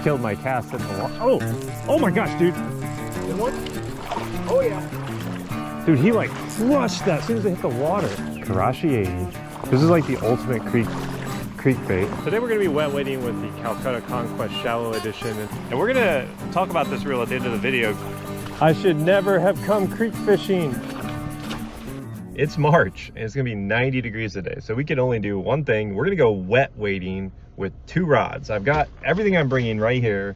Killed my cast in the water. Oh my gosh, dude. Good one? Oh yeah. Dude, he like crushed that as soon as it hit the water. Karashi 80. This is like the ultimate creek bait. Today we're gonna be wet wading with the Calcutta Conquest Shallow Edition. And we're gonna talk about this reel at the end of the video. I should never have come creek fishing. It's March and it's gonna be 90 degrees today. So we can only do one thing. We're gonna go wet wading with 2 rods. I've got everything I'm bringing right here.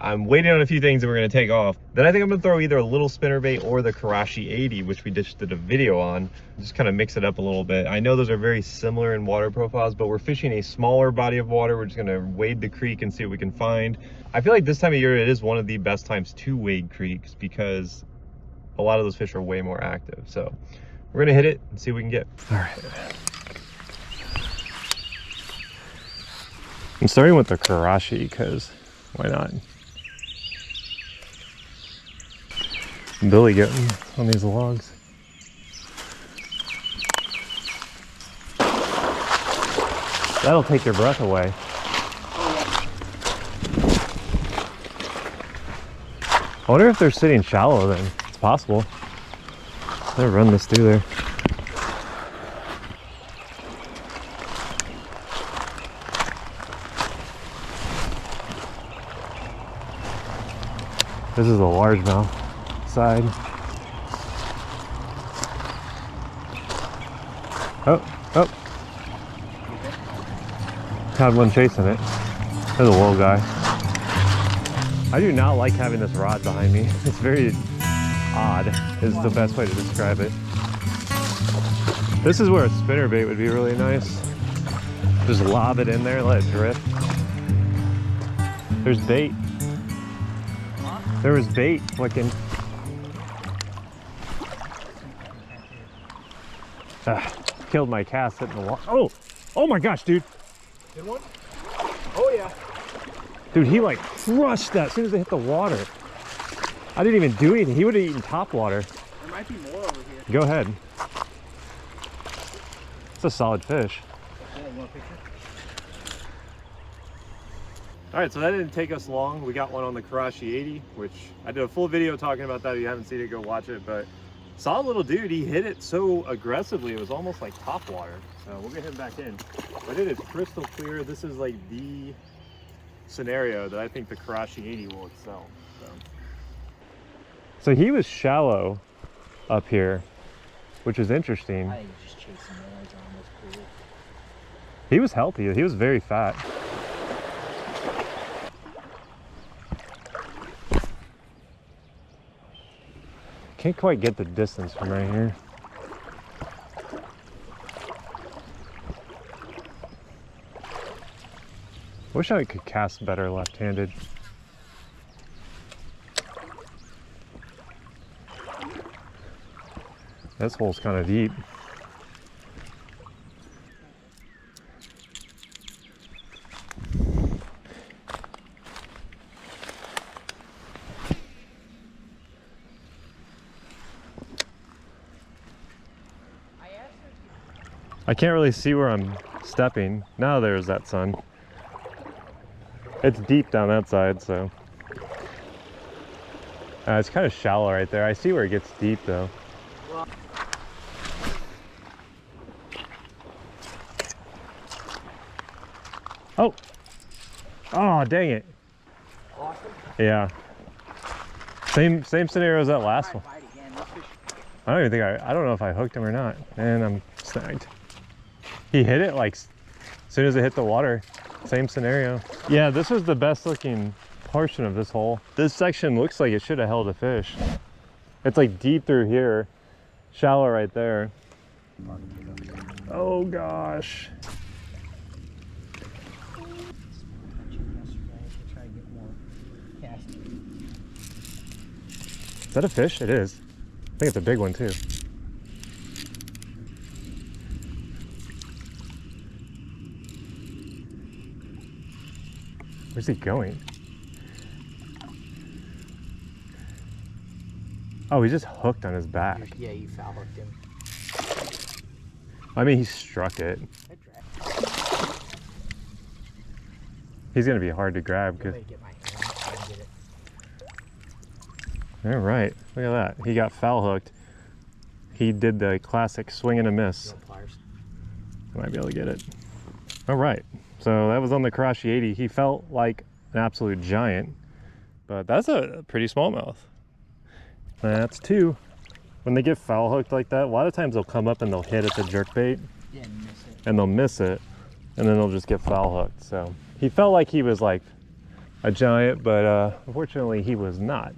I'm waiting on a few things that we're gonna take off. Then I think I'm gonna throw either a little spinnerbait or the Karashi 80, which we just did a video on. Just kind of mix it up a little bit. I know those are very similar in water profiles, but we're fishing a smaller body of water. We're just gonna wade the creek and see what we can find. I feel like this time of year, it is one of the best times to wade creeks because a lot of those fish are way more active. So we're gonna hit it and see what we can get. All right. I'm starting with the Karashi because why not? Billy getting on these logs. That'll take your breath away. I wonder if they're sitting shallow then. It's possible. I'll run this through there. This is a largemouth side. Oh. Had one chasing it. There's a little guy. I do not like having this rod behind me. It's very odd, is the best way to describe it. This is where a spinnerbait would be really nice. Just lob it in there, let it drift. There's bait. There was bait flicking. Killed my cast hitting the water. Oh my gosh, dude. Good one? Oh yeah. Dude, he like crushed that as soon as it hit the water. I didn't even do anything. He would have eaten top water. There might be more over here. Go ahead. It's a solid fish. Yeah, you want a picture? All right, so that didn't take us long. We got one on the Karashi 80, which I did a full video talking about that. If you haven't seen it, go watch it. But solid little dude. He hit it so aggressively, it was almost like top water. So we'll get him back in. But it is crystal clear. This is like the scenario that I think the Karashi 80 will excel. So he was shallow up here, which is interesting. I think he's just chasing noise on this pool. He was healthy. He was very fat. Can't quite get the distance from right here. Wish I could cast better left-handed. This hole's kind of deep. I can't really see where I'm stepping. Now there's that sun. It's deep down that side, so. It's kind of shallow right there. I see where it gets deep though. Oh, dang it. Awesome. Yeah. Same scenario as that last one. I don't even think I don't know if I hooked him or not. And I'm snagged. He hit it like as soon as it hit the water. Same scenario. Yeah, this was the best looking portion of this hole. This section looks like it should have held a fish. It's like deep through here, shallow right there. Oh gosh. Is that a fish? It is. I think it's a big one too. Where's he going? Oh, he just hooked on his back. Yeah, you foul hooked him. I mean, he struck it. He's gonna be hard to grab. Let me get my hand and get it. All right, look at that. He got foul hooked. He did the classic swing and a miss. You want pliers? I might be able to get it. All right, so that was on the Karashi 80. He felt like an absolute giant, but that's a pretty smallmouth. That's 2. When they get foul hooked like that, a lot of times they'll come up and they'll hit at the jerkbait, Yeah, and miss it. and they'll miss it, and then they'll just get foul hooked. So he felt like he was like a giant, but unfortunately he was not.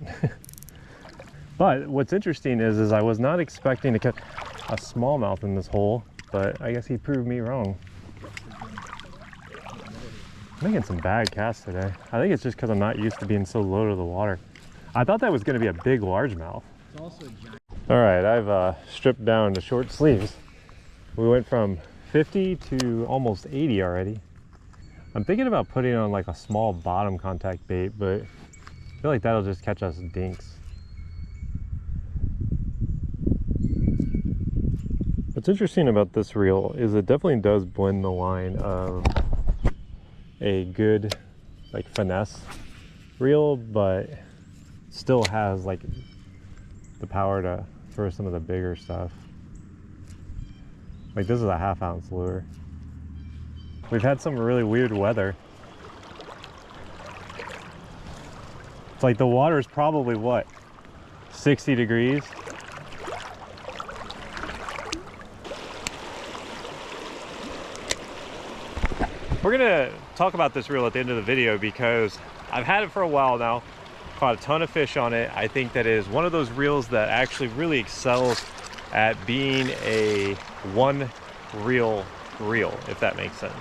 But what's interesting is I was not expecting to catch a smallmouth in this hole, but I guess he proved me wrong. I'm making some bad casts today. I think it's just because I'm not used to being so low to the water. I thought that was going to be a big largemouth. It's also a giant. All right, I've stripped down to short sleeves. We went from 50 to almost 80 already. I'm thinking about putting on like a small bottom contact bait, but I feel like that'll just catch us dinks. What's interesting about this reel is it definitely does blend the line of a good like finesse reel, but still has like the power to throw some of the bigger stuff. Like this is a 1/2 ounce lure. We've had some really weird weather. It's like the water is probably what, 60 degrees. We're gonna talk about this reel at the end of the video because I've had it for a while now, caught a ton of fish on it. I think that is one of those reels that actually really excels at being a one reel, if that makes sense.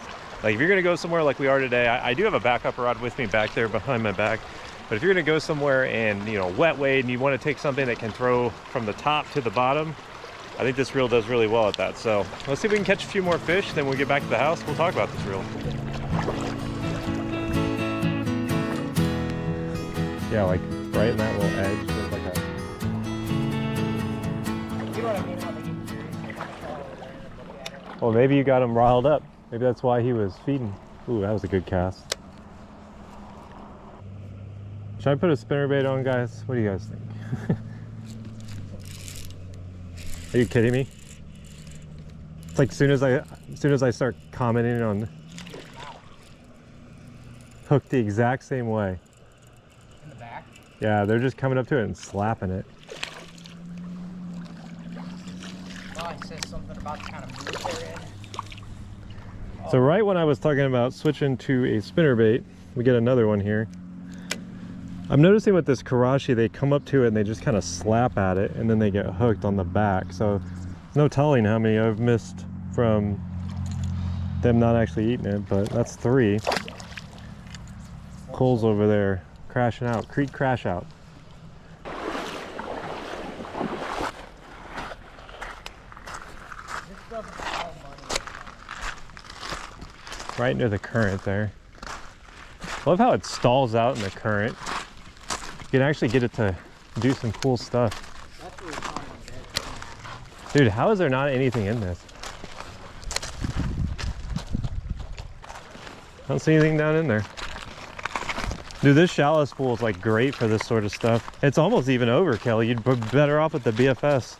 Like if you're gonna go somewhere like we are today, I do have a backup rod with me back there behind my back, but if you're gonna go somewhere and, you know, wet wade and you wanna take something that can throw from the top to the bottom, I think this reel does really well at that. So let's see if we can catch a few more fish, then when we get back to the house, we'll talk about this reel. Yeah, like right in that little edge, there's like a... You know what I mean? How they get curious, they kind of fall over there and look at it. Well, maybe you got him riled up. Maybe that's why he was feeding. Ooh, that was a good cast. Should I put a spinnerbait on, guys? What do you guys think? Are you kidding me? It's like as soon as I start commenting on hooked the exact same way. In the back? Yeah, they're just coming up to it and slapping it. Oh, he says something about the kind of mood they're in. So right when I was talking about switching to a spinnerbait, we get another one here. I'm noticing with this Karashi, they come up to it and they just kind of slap at it and then they get hooked on the back. So there's no telling how many I've missed from them not actually eating it, but that's 3. Cole's over there crashing out, creek crash out. This doesn't smell money. Right near the current there. I love how it stalls out in the current. You can actually get it to do some cool stuff. That's what we're talking about. Dude, how is there not anything in this? I don't see anything down in there. Dude, this shallow spool is like great for this sort of stuff. It's almost even overkill. You'd be better off with the BFS.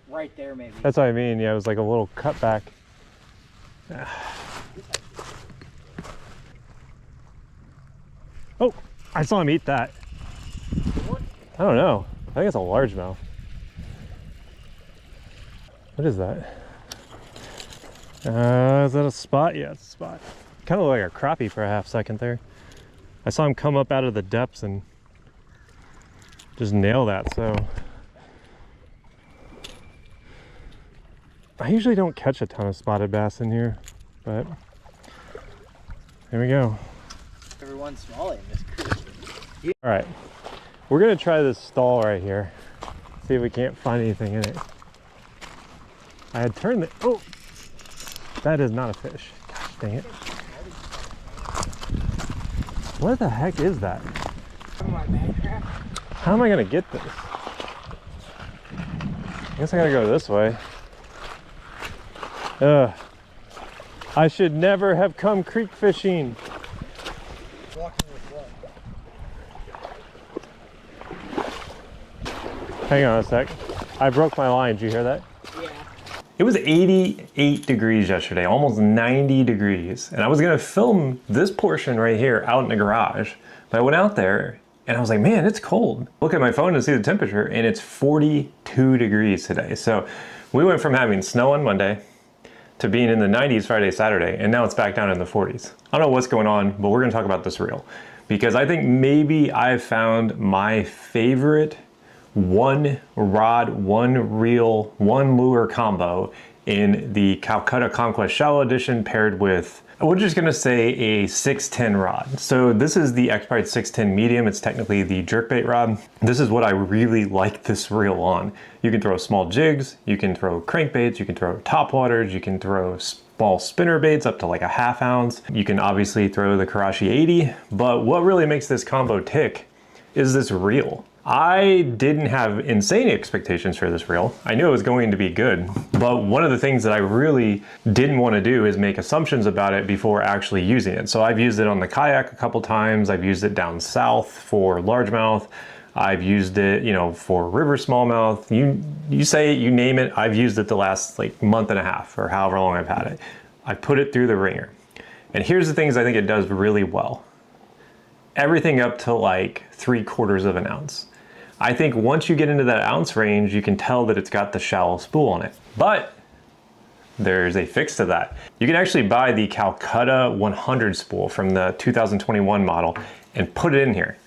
Right there, maybe. That's what I mean. Yeah, it was like a little cutback. Oh, I saw him eat that. I don't know. I think it's a largemouth. What is that? Is that a spot? Yeah, it's a spot. Kind of like a crappie for a half second there. I saw him come up out of the depths and just nail that, so. I usually don't catch a ton of spotted bass in here, but here we go. Everyone's small in this creek. All right, we're gonna try this stall right here. See if we can't find anything in it. I had turned the, oh, that is not a fish. Gosh dang it. What the heck is that? How am I gonna get this? I guess I gotta go this way. Ugh. I should never have come creek fishing. Walking with what? Hang on a sec. I broke my line. Did you hear that? Yeah. It was 88 degrees yesterday, almost 90 degrees. And I was gonna film this portion right here out in the garage. But I went out there and I was like, man, it's cold. Look at my phone to see the temperature and it's 42 degrees today. So we went from having snow on Monday to being in the 90s Friday, Saturday, and now it's back down in the 40s. I don't know what's going on, but we're gonna talk about this reel because I think maybe I've found my favorite one rod, one reel, one lure combo in the Calcutta Conquest Shallow Edition paired with, we're just gonna say a 610 rod. So this is the X-Pride 610 medium. It's technically the jerkbait rod. This is what I really like this reel on. You can throw small jigs, you can throw crankbaits, you can throw topwaters, you can throw small spinner baits up to like a ½ ounce. You can obviously throw the Karashi 80, but what really makes this combo tick is this reel. I didn't have insane expectations for this reel. I knew it was going to be good, but one of the things that I really didn't want to do is make assumptions about it before actually using it. So I've used it on the kayak a couple times. I've used it down south for largemouth. I've used it, you know, for river smallmouth. You say it, you name it. I've used it the last like month and a half or however long I've had it. I put it through the ringer. And here's the things I think it does really well. Everything up to like 3/4 of an ounce. I think once you get into that ounce range, you can tell that it's got the shallow spool on it. But there's a fix to that. You can actually buy the Calcutta 100 spool from the 2021 model and put it in here,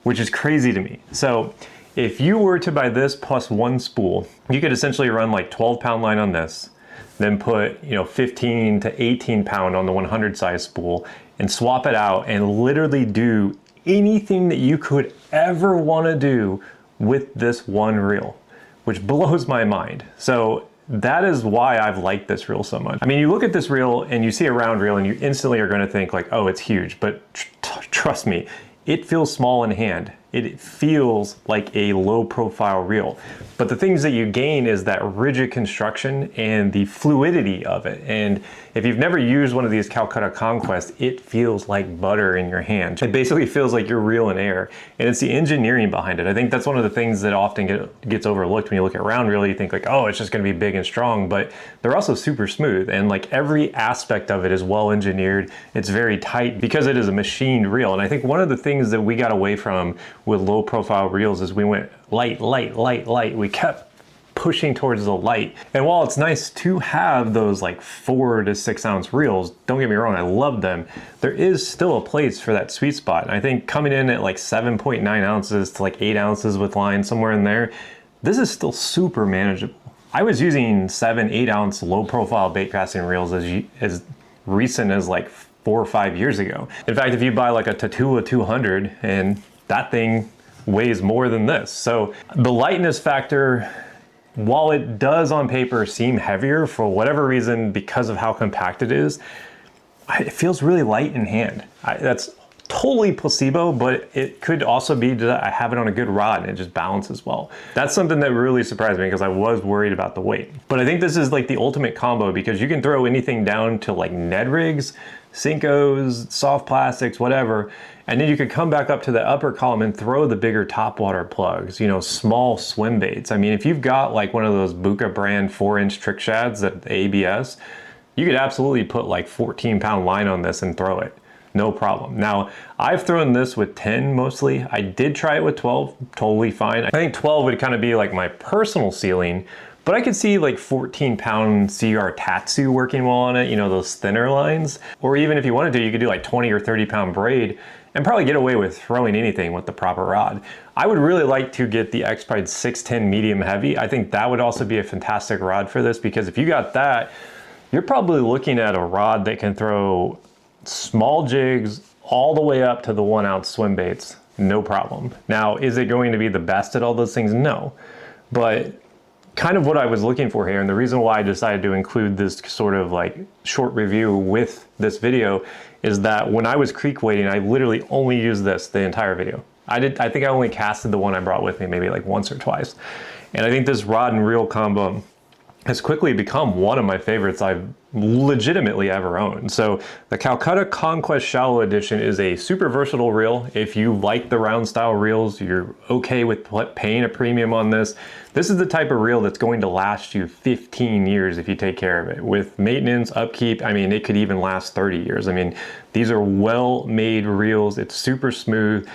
which is crazy to me. So if you were to buy this plus one spool, you could essentially run like 12-pound line on this, then put, you know, 15 to 18 pound on the 100 size spool and swap it out and literally do anything that you could ever want to do with this one reel, which blows my mind. So that is why I've liked this reel so much. I mean, you look at this reel and you see a round reel and you instantly are going to think like, oh, it's huge, but trust me, it feels small in hand. It feels like a low profile reel. But the things that you gain is that rigid construction and the fluidity of it. And if you've never used one of these Calcutta Conquest, it feels like butter in your hand. It basically feels like you're reeling air. And it's the engineering behind it. I think that's one of the things that often gets overlooked when you look at round reel. You think like, oh, it's just gonna be big and strong, but they're also super smooth. And like every aspect of it is well engineered. It's very tight because it is a machined reel. And I think one of the things that we got away from with low profile reels is we went light, light, light, light. We kept pushing towards the light. And while it's nice to have those like 4 to 6 ounce reels, don't get me wrong, I love them. There is still a place for that sweet spot. And I think coming in at like 7.9 ounces to like 8 ounces with line somewhere in there, this is still super manageable. I was using 7, 8 ounce low profile bait casting reels as recent as like 4 or 5 years ago. In fact, if you buy like a Tatua 200 and that thing weighs more than this. So the lightness factor, while it does on paper seem heavier for whatever reason because of how compact it is, it feels really light in hand. That's totally placebo, but it could also be that I have it on a good rod and it just balances well. That's something that really surprised me because I was worried about the weight. But I think this is like the ultimate combo because you can throw anything down to like Ned rigs, Senkos, soft plastics, whatever, and then you could come back up to the upper column and throw the bigger topwater plugs, you know, small swim baits. I mean, if you've got like one of those Buka brand 4-inch trick shads at the ABS, you could absolutely put like 14-pound line on this and throw it. No problem. Now, I've thrown this with 10 mostly. I did try it with 12, totally fine. I think 12 would kind of be like my personal ceiling, but I could see like 14-pound CR Tatsu working well on it, you know, those thinner lines. Or even if you wanted to, you could do like 20 or 30-pound braid and probably get away with throwing anything with the proper rod. I would really like to get the X-Pride 610 medium heavy. I think that would also be a fantastic rod for this because if you got that, you're probably looking at a rod that can throw small jigs all the way up to the 1 ounce swim baits, no problem. Now, is it going to be the best at all those things? No, but kind of what I was looking for here, and the reason why I decided to include this sort of like short review with this video is that when I was creek wading, I literally only used this the entire video. I think I only casted the one I brought with me maybe like once or twice. And I think this rod and reel combo has quickly become one of my favorites I've legitimately ever owned. So the Calcutta Conquest Shallow Edition is a super versatile reel. If you like the round style reels, you're okay with paying a premium on this. This is the type of reel that's going to last you 15 years if you take care of it. With maintenance, upkeep, I mean, it could even last 30 years. I mean, these are well-made reels. It's super smooth,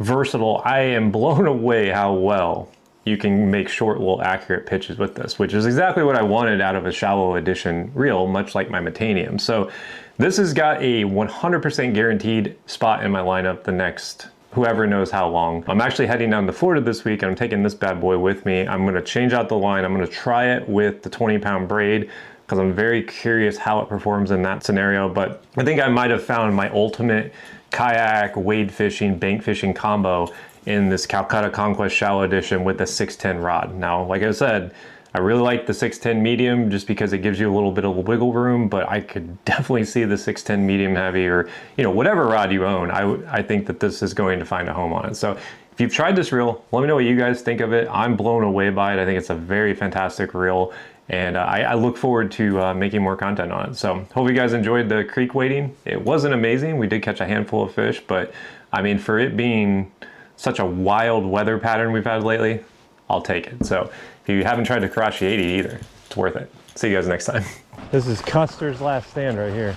versatile. I am blown away how well you can make short, little accurate pitches with this, which is exactly what I wanted out of a shallow edition reel, much like my Metanium. So this has got a 100% guaranteed spot in my lineup the next whoever knows how long. I'm actually heading down to Florida this week and I'm taking this bad boy with me. I'm gonna change out the line. I'm gonna try it with the 20-pound braid because I'm very curious how it performs in that scenario. But I think I might have found my ultimate kayak, wade fishing, bank fishing combo in this Calcutta Conquest Shallow Edition with the 610 rod. Now, like I said, I really like the 610 medium just because it gives you a little bit of wiggle room, but I could definitely see the 610 medium heavy or, you know, whatever rod you own. I think that this is going to find a home on it. So if you've tried this reel, let me know what you guys think of it. I'm blown away by it. I think it's a very fantastic reel, and I look forward to making more content on it. So hope you guys enjoyed the creek wading. It wasn't amazing. We did catch a handful of fish, but I mean, for it being such a wild weather pattern we've had lately, I'll take it. So if you haven't tried the Karashi 80 either, it's worth it. See you guys next time. This is Custer's last stand right here.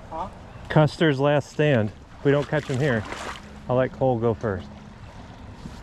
Huh? Custer's last stand. If we don't catch him here, I'll let Cole go first.